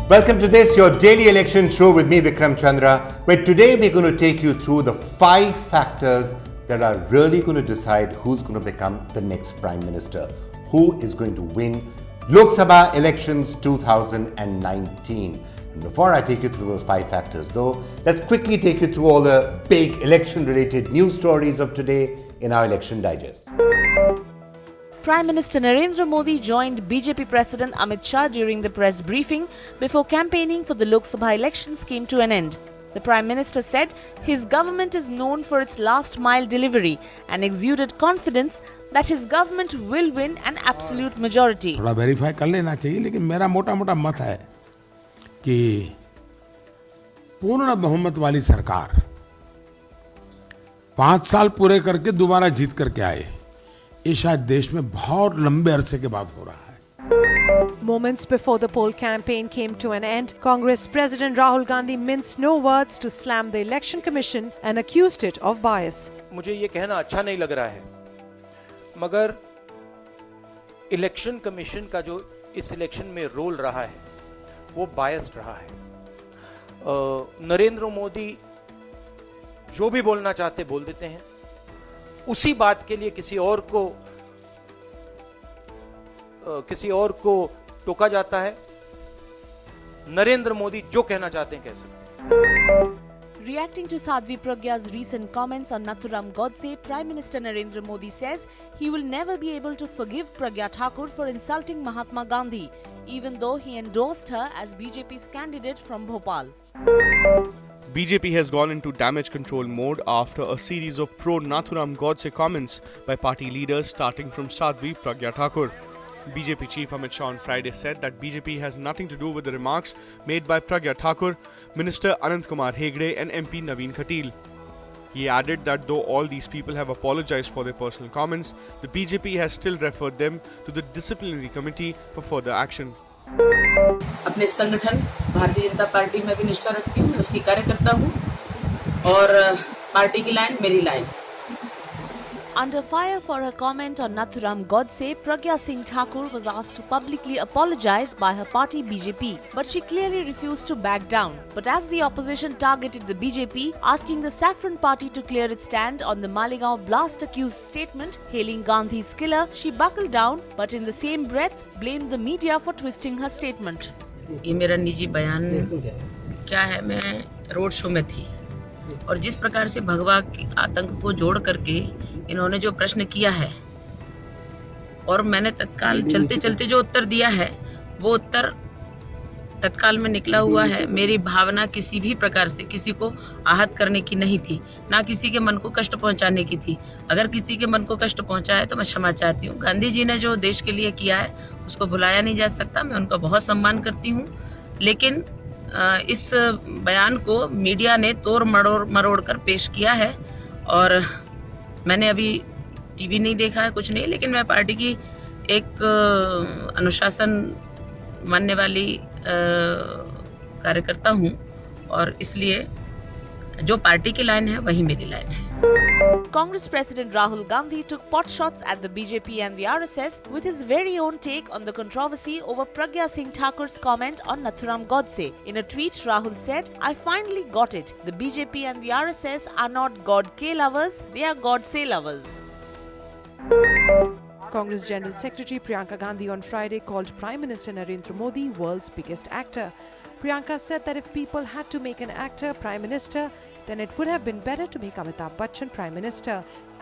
Welcome to this, your daily election show with me, Vikram, Chandra, where today we're going to take you through the 5 factors that are really going to decide who's going to become the next Prime Minister, who is going to win Lok Sabha elections 2019. And before I take you through those 5 factors though, let's quickly take you through all the big election-related news stories of today in our Election Digest. Prime Minister Narendra Modi joined BJP President Amit Shah during the press briefing before campaigning for the Lok Sabha elections came to an end. The Prime Minister said his government is known for its last-mile delivery and exuded confidence that his government will win an absolute majority. थोड़ा verify कर लेना चाहिए, लेकिन मेरा मोटा-मोटा मत है कि पूर्ण बहुमत वाली सरकार 5 साल पूरे करके दोबारा जीत करके आए, ये शायद देश में बहुत लंबे अरसे के बाद हो रहा है. Moments before the poll campaign came to an end, Congress President Rahul Gandhi minced no words to slam the Election Commission and accused it of bias. मुझे ये कहना अच्छा नहीं लग रहा है, मगर इलेक्शन कमीशन का जो इस इलेक्शन में रोल रहा है वो बायस्ड रहा है. नरेंद्र मोदी जो भी बोलना चाहते बोल देते हैं, उसी बात के लिए किसी और को टोका जाता है. नरेंद्र मोदी जो कहना चाहते हैं कह सकते हैं. Reacting to Sadhvi Pragya's recent comments on Nathuram Godse, Prime Minister Narendra Modi says he will never be able to forgive Pragya Thakur for insulting Mahatma Gandhi, even though he endorsed her as BJP's candidate from Bhopal. BJP has gone into damage control mode after a series of pro-Nathuram Godse comments by party leaders starting from Sadhvi Pragya Thakur. BJP chief Amit Shah on Friday said that BJP has nothing to do with the remarks made by Pragya Thakur, Minister Anant Kumar Hegde and MP Naveen Khatil. He added that though all these people have apologized for their personal comments, the BJP has still referred them to the disciplinary committee for further action. अपने संगठन Bharatiya Janata party में भी निष्ठा रखती हूँ, उसकी कार्यकर्ता हूँ और पार्टी की लाइन मेरी line. Under fire for her comment on Nathuram Godse, Pragya Singh Thakur was asked to publicly apologize by her party BJP, but she clearly refused to back down. But as the opposition targeted the BJP, asking the Saffron Party to clear its stand on the Malegaon blast-accused statement hailing Gandhi's killer, she buckled down, but in the same breath blamed the media for twisting her statement. ये मेरा निजी बयान क्या है, मैं road show में थी और जिस प्रकार से भगवा की आतंक को जोड़ करके इन्होंने जो प्रश्न किया है और मैंने तत्काल चलते चलते जो उत्तर दिया है वो उत्तर तत्काल में निकला हुआ है. मेरी भावना किसी भी प्रकार से किसी को आहत करने की नहीं थी, ना किसी के मन को कष्ट पहुंचाने की थी. अगर किसी के मन को कष्ट पहुंचा है तो मैं क्षमा चाहती हूँ. गांधी जी ने जो देश के लिए किया है उसको भुलाया नहीं जा सकता. मैं उनका बहुत सम्मान करती हूँ, लेकिन इस बयान को मीडिया ने तोड़ मरोड़ कर पेश किया है और मैंने अभी टीवी नहीं देखा है, कुछ नहीं, लेकिन मैं पार्टी की एक अनुशासन मानने वाली कार्यकर्ता हूँ और इसलिए जो पार्टी की लाइन है वही मेरी लाइन है. Congress President Rahul Gandhi took pot shots at the BJP and the RSS with his very own take on the controversy over Pragya Singh Thakur's comment on Nathuram Godse. In a tweet, Rahul said, "I finally got it. The BJP and the RSS are not God K lovers, they are God say lovers." Congress General Secretary Priyanka Gandhi on Friday called Prime Minister Narendra Modi world's biggest actor. Priyanka said that if people had to make an actor Prime Minister, then it would have been better to make Amitabh Bachchan Prime Minister,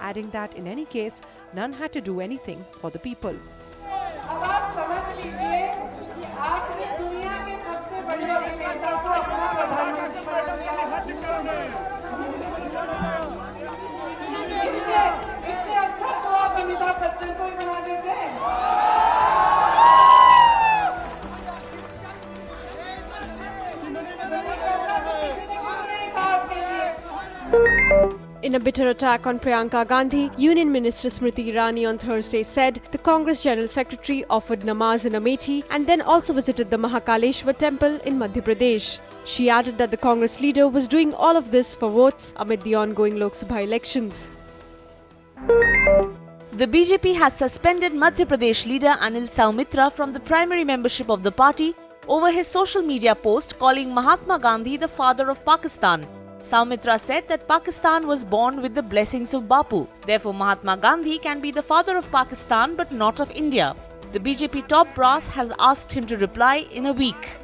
adding that in any case, none had to do anything for the people. अब आप समझ लीजिए कि आपने दुनिया के सबसे बड़े अभिनेता को अपना प्रधानमंत्री बना दिया. इससे अच्छा तो आप अमिताभ बच्चन को ही बना देते हैं. In a bitter attack on Priyanka Gandhi, Union Minister Smriti Irani on Thursday said the Congress General Secretary offered namaz in Amethi and then also visited the Mahakaleshwar temple in Madhya Pradesh. She added that the Congress leader was doing all of this for votes amid the ongoing Lok Sabha elections. The BJP has suspended Madhya Pradesh leader Anil Saumitra from the primary membership of the party over his social media post calling Mahatma Gandhi the father of Pakistan. Soumitra said that Pakistan was born with the blessings of Bapu. Therefore, Mahatma Gandhi can be the father of Pakistan but not of India. The BJP top brass has asked him to reply in a week.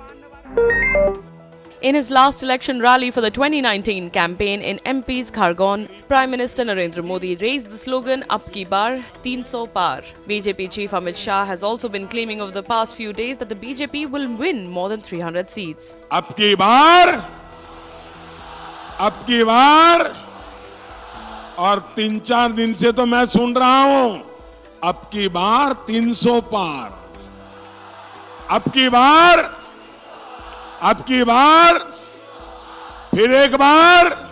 In his last election rally for the 2019 campaign in MP's Khargone, Prime Minister Narendra Modi raised the slogan Ab ki baar 300 par. BJP chief Amit Shah has also been claiming over the past few days that the BJP will win more than 300 seats. अब की बार और 3-4 दिन से तो मैं सुन रहा हूं अब की बार 300 पार, अब की बार फिर एक बार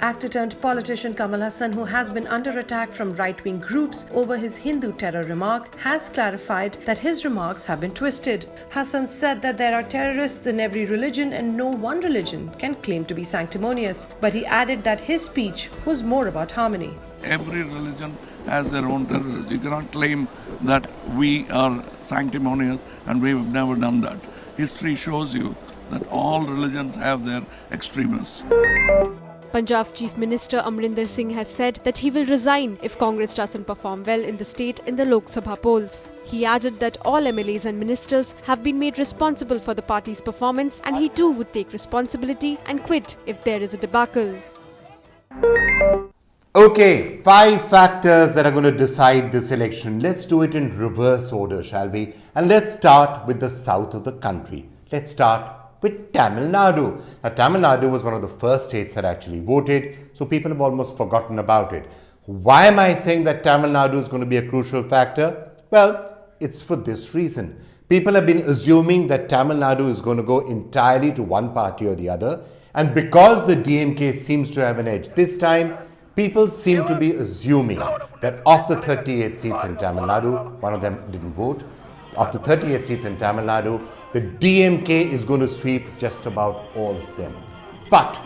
Actor turned politician Kamal Hassan, who has been under attack from right-wing groups over his Hindu terror remark, has clarified that his remarks have been twisted. Hassan said that there are terrorists in every religion and no one religion can claim to be sanctimonious. But he added that his speech was more about harmony. Every religion has their own terrorists. You cannot claim that we are sanctimonious and we have never done that. History shows you that all religions have their extremists. Punjab Chief Minister Amrinder Singh has said that he will resign if Congress doesn't perform well in the state in the Lok Sabha polls. He added that all MLAs and ministers have been made responsible for the party's performance and he too would take responsibility and quit if there is a debacle. Okay, 5 factors that are going to decide this election. Let's do it in reverse order, shall we? And let's start with the south of the country. Let's start with Tamil Nadu. Now, Tamil Nadu was one of the first states that actually voted, so people have almost forgotten about it. Why am I saying that Tamil Nadu is going to be a crucial factor? Well, it's for this reason. People have been assuming that Tamil Nadu is going to go entirely to one party or the other, and because the DMK seems to have an edge this time, people seem to be assuming that of the 38 seats in Tamil Nadu, one of them didn't vote, of the 38 seats in Tamil Nadu, the DMK is going to sweep just about all of them. But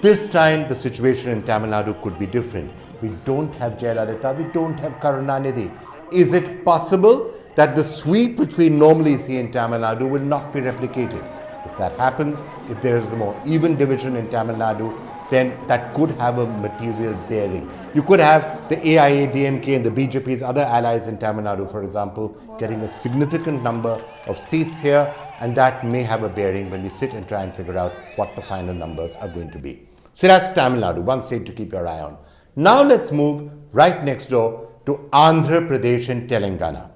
this time the situation in Tamil Nadu could be different. We don't have Jayalalitha, we don't have Karunanidhi. Is it possible that the sweep which we normally see in Tamil Nadu will not be replicated? If that happens, if there is a more even division in Tamil Nadu, then that could have a material bearing. You could have the AIA, DMK and the BJP's other allies in Tamil Nadu, for example, getting a significant number of seats here, and that may have a bearing when we sit and try and figure out what the final numbers are going to be. So that's Tamil Nadu, one state to keep your eye on. Now let's move right next door to Andhra Pradesh and Telangana.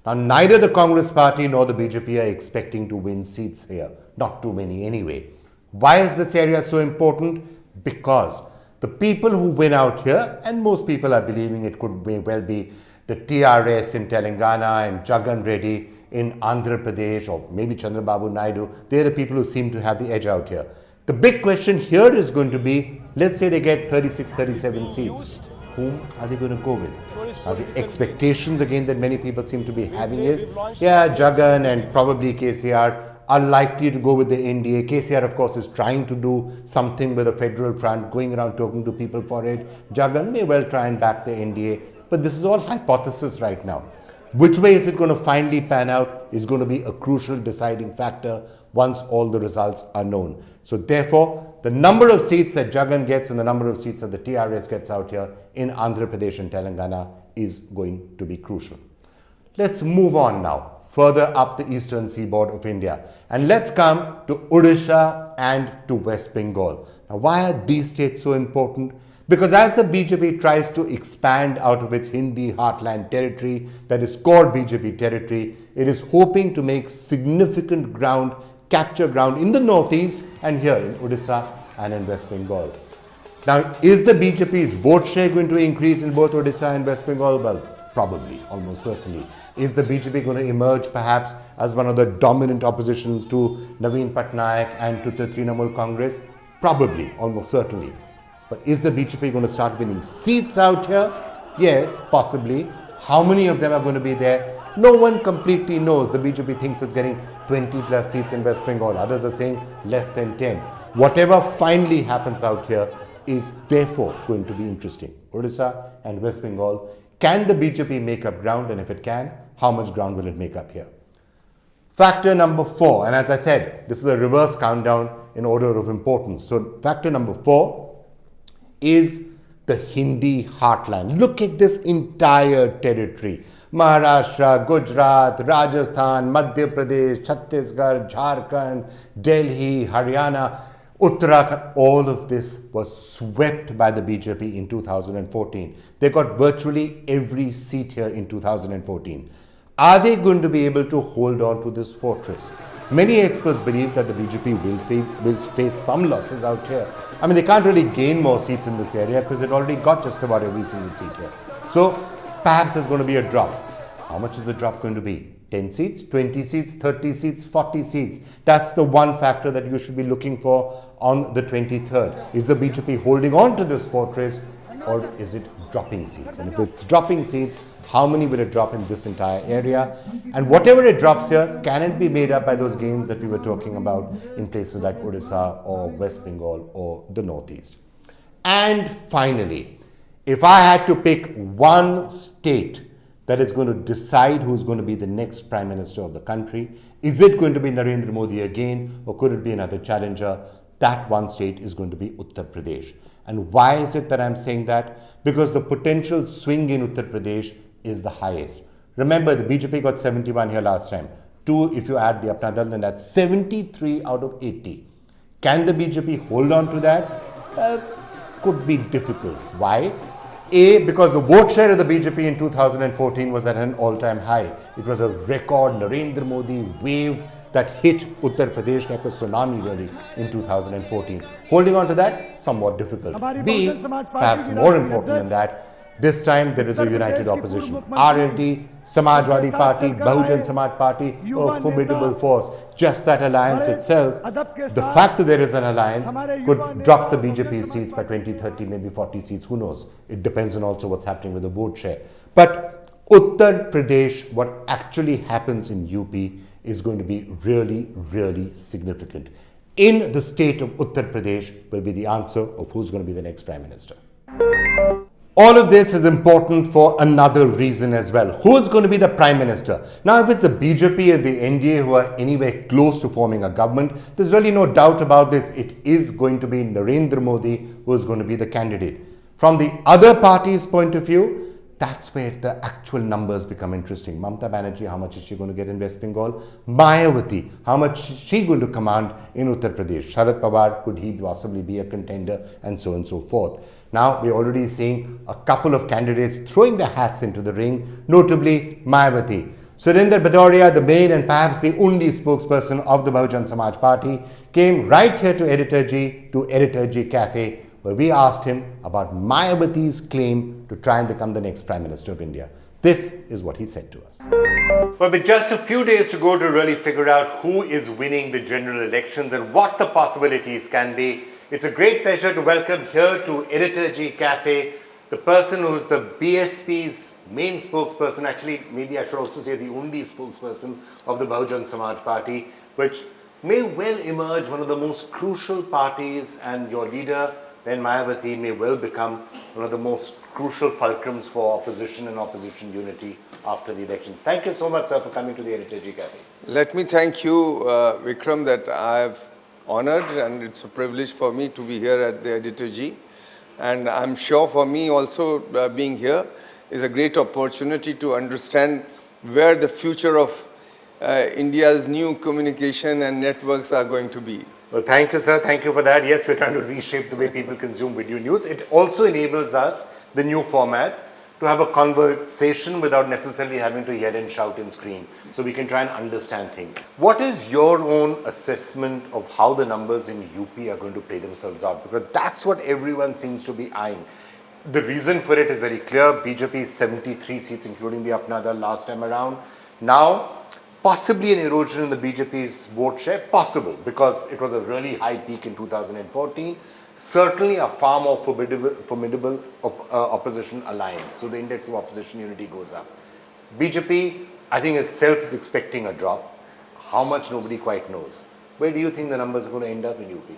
Now neither the Congress party nor the BJP are expecting to win seats here, not too many anyway. Why is this area so important? Because the people who win out here, and most people are believing it could well be the TRS in Telangana and Jagan Reddy in Andhra Pradesh, or maybe Chandrababu Naidu, they're the people who seem to have the edge out here. The big question here is going to be, let's say they get 36, 37 seats. Whom are they going to go with? Now the expectations again that many people seem to be having is, yeah, Jagan and probably KCR are likely to go with the NDA. KCR, of course, is trying to do something with a federal front, going around talking to people for it. Jagan may well try and back the NDA, but this is all hypothesis right now. Which way is it going to finally pan out is going to be a crucial deciding factor once all the results are known. So therefore, the number of seats that Jagan gets and the number of seats that the TRS gets out here in Andhra Pradesh and Telangana is going to be crucial. Let's move on now further up the eastern seaboard of India. And let's come to Odisha and to West Bengal. Now, why are these states so important? Because as the BJP tries to expand out of its Hindi heartland territory, that is core BJP territory, it is hoping to make significant ground, capture ground in the northeast and here in Odisha and in West Bengal. Now, is the BJP's vote share going to increase in both Odisha and West Bengal? Well, probably, almost certainly. Is the BJP going to emerge perhaps as one of the dominant oppositions to Naveen Patnaik and to the Trinamool Congress? Probably, almost certainly. But is the BJP going to start winning seats out here? Yes, possibly. How many of them are going to be there? No one completely knows. The BJP thinks it's getting 20 plus seats in West Bengal. Others are saying less than 10. Whatever finally happens out here is therefore going to be interesting. Odisha and West Bengal Can the BJP make up ground? And if it can, how much ground will it make up here? Factor number 4, and as I said, this is a reverse countdown in order of importance. So factor number 4 is the Hindi heartland. Look at this entire territory. Maharashtra, Gujarat, Rajasthan, Madhya Pradesh, Chhattisgarh, Jharkhand, Delhi, Haryana, Uttarakhand, all of this was swept by the BJP in 2014. They got virtually every seat here in 2014. Are they going to be able to hold on to this fortress? Many experts believe that the BJP will face some losses out here. I mean, they can't really gain more seats in this area because they've already got just about every single seat here. So perhaps there's going to be a drop. How much is the drop going to be? 10 seats, 20 seats, 30 seats, 40 seats. That's the one factor that you should be looking for on the 23rd. Is the BJP holding on to this fortress, or is it dropping seats? And if it's dropping seats, how many will it drop in this entire area? And whatever it drops here, can it be made up by those gains that we were talking about in places like Odisha or West Bengal or the Northeast? And finally, if I had to pick one state that is going to decide who's going to be the next Prime Minister of the country, is it going to be Narendra Modi again, or could it be another challenger? That one state is going to be Uttar Pradesh. And why is it that I'm saying that? Because the potential swing in Uttar Pradesh is the highest. Remember, the BJP got 71 here last time. 2, if you add the Apna Dal, then that's 73 out of 80. Can the BJP hold on to that? Could be difficult. Why? A, because the vote share of the BJP in 2014 was at an all-time high. It was a record Narendra Modi wave that hit Uttar Pradesh like a tsunami really in 2014. Holding on to that, somewhat difficult. B, perhaps more important than that, this time there is a united opposition. RLD, Samajwadi Party, Bahujan Samaj Party, a formidable force. Just that alliance itself, the fact that there is an alliance could drop the BJP seats by 20, 30, maybe 40 seats, who knows. It depends on also what's happening with the vote share. But Uttar Pradesh, what actually happens in UP is going to be really, really significant. In the state of Uttar Pradesh will be the answer of who's going to be the next Prime Minister. All of this is important for another reason as well. Who's going to be the Prime Minister? Now, if it's the BJP and the NDA who are anywhere close to forming a government, there's really no doubt about this. It is going to be Narendra Modi who is going to be the candidate. From the other party's point of view, that's where the actual numbers become interesting. Mamata Banerjee, how much is she going to get in West Bengal? Mayawati, how much is she going to command in Uttar Pradesh? Sharad Pawar, could he possibly be a contender? And so on and so forth. Now, we're already seeing a couple of candidates throwing their hats into the ring, notably Mayawati. Sudhindra Bhadoria, the main and perhaps the only spokesperson of the Bahujan Samaj Party, came right here to Editorji Cafe, where we asked him about Mayawati's claim to try and become the next Prime Minister of India. This is what he said to us. Well, with just a few days to go to really figure out who is winning the general elections and what the possibilities can be, it's a great pleasure to welcome here to Editorji Cafe the person who is the BSP's main spokesperson, actually maybe I should also say the only spokesperson of the Bahujan Samaj Party, which may well emerge one of the most crucial parties, and your leader, Ben Mayawati, may well become one of the most crucial fulcrums for opposition and opposition unity after the elections. Thank you so much, sir, for coming to the Editorji Cafe. Let me thank you, Vikram, that I have honored, and it's a privilege for me to be here at the Editorji. And I'm sure for me also being here is a great opportunity to understand where the future of India's new communication and networks are going to be. Well, thank you, sir. Thank you for that. Yes, we're trying to reshape the way people consume video news. It also enables us, the new formats, to have a conversation without necessarily having to yell and shout and scream. So we can try and understand things. What is your own assessment of how the numbers in UP are going to play themselves out? Because that's what everyone seems to be eyeing. The reason for it is very clear. BJP 73 seats, including the Apna Dal last time around. Now, possibly an erosion in the BJP's vote share, possible, because it was a really high peak in 2014. Certainly a far more formidable opposition alliance. So the index of opposition unity goes up. BJP, I think itself is expecting a drop. How much, nobody quite knows. Where do you think the numbers are going to end up in UP?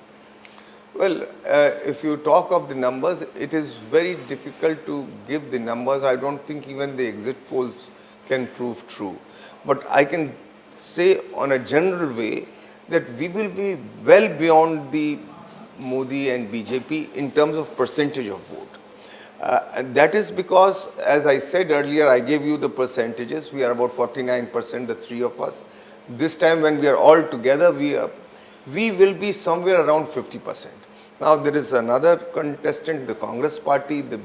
Well, if you talk of the numbers, it is very difficult to give the numbers. I don't think even the exit polls can prove true. But I can say on a general way that we will be well beyond the Modi and BJP in terms of percentage of vote. And that is because, as I said earlier, I gave you the percentages. We are about 49%, the three of us. This time when we are all together, we will be somewhere around 50%. Now there is another contestant, the Congress party, the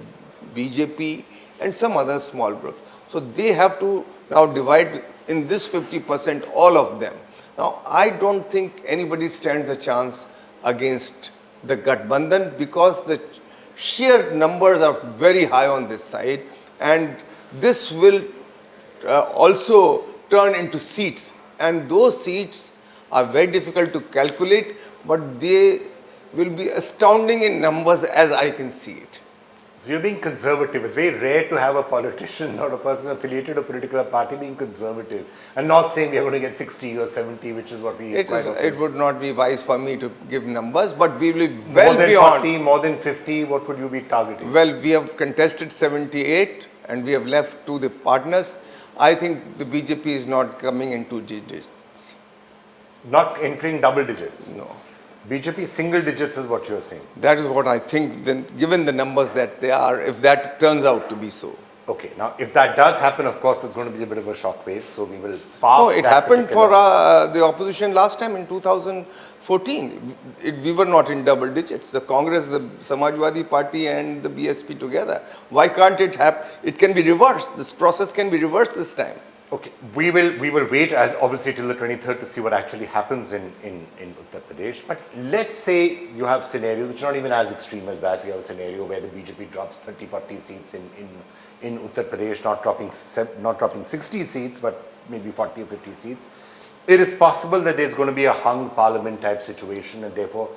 BJP, and some other small groups. So they have to now divide in this 50% all of them. Now I don't think anybody stands a chance against the Gathbandhan because the sheer numbers are very high on this side, and this will also turn into seats, and those seats are very difficult to calculate, but they will be astounding in numbers as I can see it. So you're being conservative. It's very rare to have a politician or a person affiliated to a political party being conservative and not saying we are going to get 60 or 70, which is what we It would not be wise for me to give numbers, but we will be well more than beyond. 40, more than 50, what would you be targeting? Well, we have contested 78 and we have left to the partners. I think the BJP is not coming into digits. Not entering double digits? No. BJP single digits is what you're saying? That is what I think, then, given the numbers that they are, if that turns out to be so. Okay, now if that does happen, of course, it's going to be a bit of a shockwave, so we will park. No, it happened for the opposition last time in 2014. We were not in double digits. The Congress, the Samajwadi Party and the BSP together. Why can't it happen? It can be reversed. This process can be reversed this time. Okay, we will wait as obviously till the 23rd to see what actually happens in Uttar Pradesh. But let's say you have scenario which is not even as extreme as that. We have a scenario where the BJP drops 30-40 seats in Uttar Pradesh, not dropping 60 seats, but maybe 40 or 50 seats. It is possible that there's going to be a hung parliament type situation, and therefore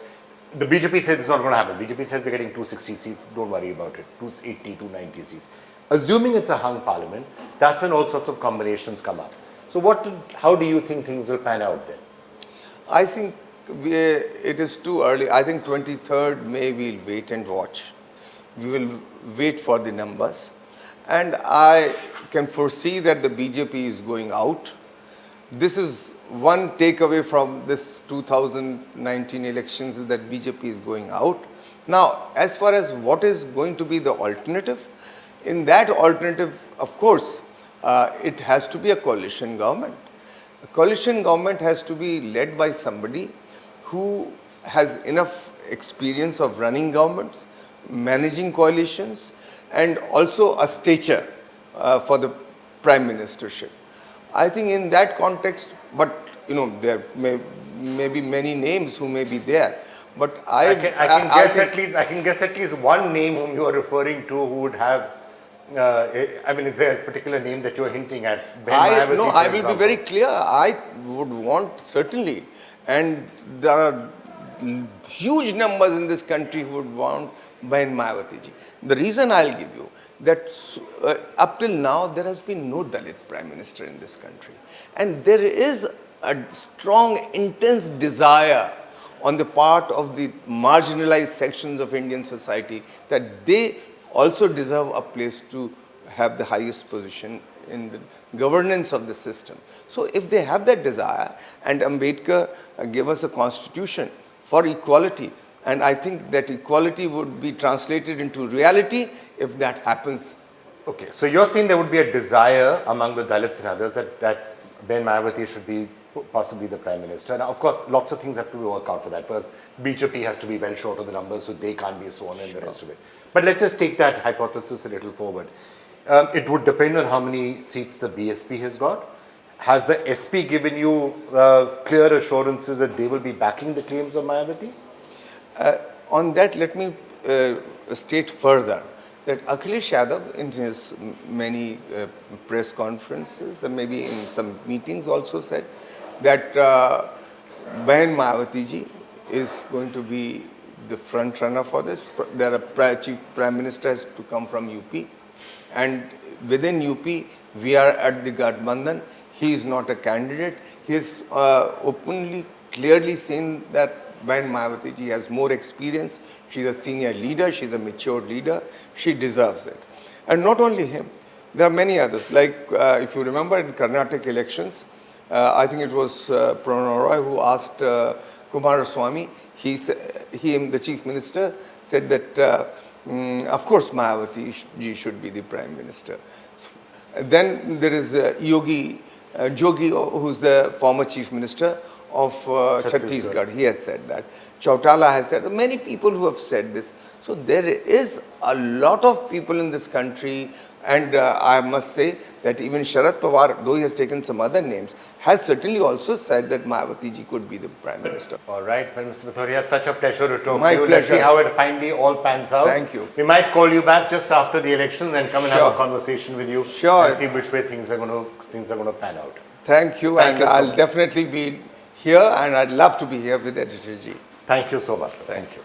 the BJP says it's not going to happen. BJP says we're getting 260 seats. Don't worry about it. 280, 290 seats. Assuming it's a hung parliament, that's when all sorts of combinations come up. So how do you think things will pan out then? I think it is too early. I think 23rd May we'll wait and watch. We will wait for the numbers. And I can foresee that the BJP is going out. This is one takeaway from this 2019 elections, is that BJP is going out. Now, as far as what is going to be the alternative, in that alternative, of course, it has to be a coalition government. A coalition government has to be led by somebody who has enough experience of running governments, managing coalitions, and also a stature for the prime ministership. I think in that context, but there may be many names who may be there. But I can guess at least one name whom you are referring to who would have. Is there a particular name that you are hinting at? I will be very clear. I would want, certainly, and there are huge numbers in this country who would want Mayawati ji. The reason I'll give you that up till now there has been no Dalit Prime Minister in this country, and there is a strong, intense desire on the part of the marginalized sections of Indian society that they also deserve a place to have the highest position in the governance of the system. So if they have that desire, and Ambedkar gave us a constitution for equality, and I think that equality would be translated into reality if that happens. Okay, so you're saying there would be a desire among the Dalits and others that Ben Mayawati should be possibly the Prime Minister. Now, of course, lots of things have to be worked out for that. First, BJP has to be well short of the numbers, so they can't be sworn and the rest of it. But let's just take that hypothesis a little forward. It would depend on how many seats the BSP has got. Has the SP given you clear assurances that they will be backing the claims of Mayawati? On that, let me state further that Akhilesh Yadav, in his many press conferences and maybe in some meetings, also said that Ben Mayawati ji is going to be the front runner for this. The chief prime minister has to come from UP, and within UP we are at the Gathbandhan. He is not a candidate. He is openly, clearly saying that when Mayawati ji has more experience. She's a senior leader, she's a mature leader, she deserves it. And not only him, there are many others. Like if you remember in Karnataka elections, I think it was Pranay Roy who asked Kumaraswamy, the chief minister, said that of course Mayawati ji should be the prime minister. Then there is Jogi, who's the former chief minister of Chhattisgarh. He has said that. Chautala has said, many people who have said this. So there is a lot of people in this country, and I must say that even Sharad Pawar, though he has taken some other names, has certainly also said that Mayawati ji could be the prime minister. All right, well, Mr. Bhadoria, it's such a pleasure to talk My to you. pleasure. Let's see how it finally all pans out. Thank you. We might call you back just after the election and come and have Sure. a conversation with you Sure. and see which way things are going to pan out. Thank you, Thank and you so I'll much. definitely be here, and I'd love to be here with Editorji. Thank you so much, sir. Thank you.